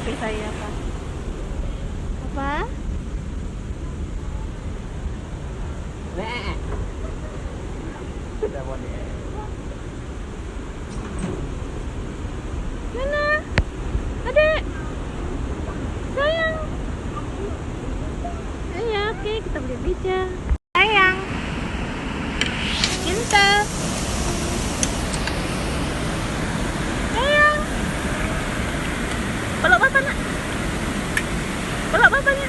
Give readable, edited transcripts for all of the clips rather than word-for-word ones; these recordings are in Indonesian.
HP saya, Pak. Apa? Mana? Adek. Sayang. Ayo, oke, kita beli pizza. Sayang. Cinta. Sayang. Peluk bapak nak. Peluk bapaknya.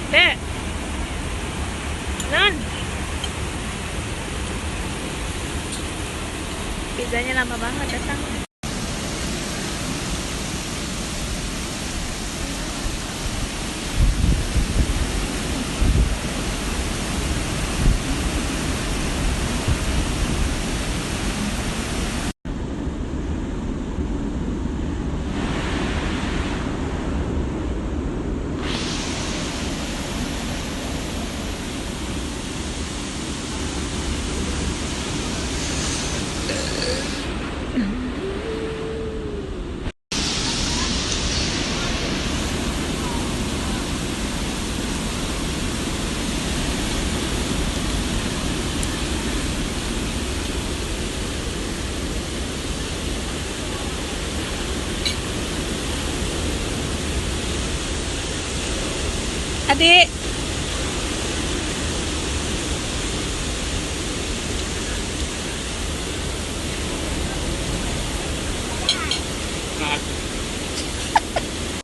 Dek. Non. Pizzanya lama banget datang. Adik.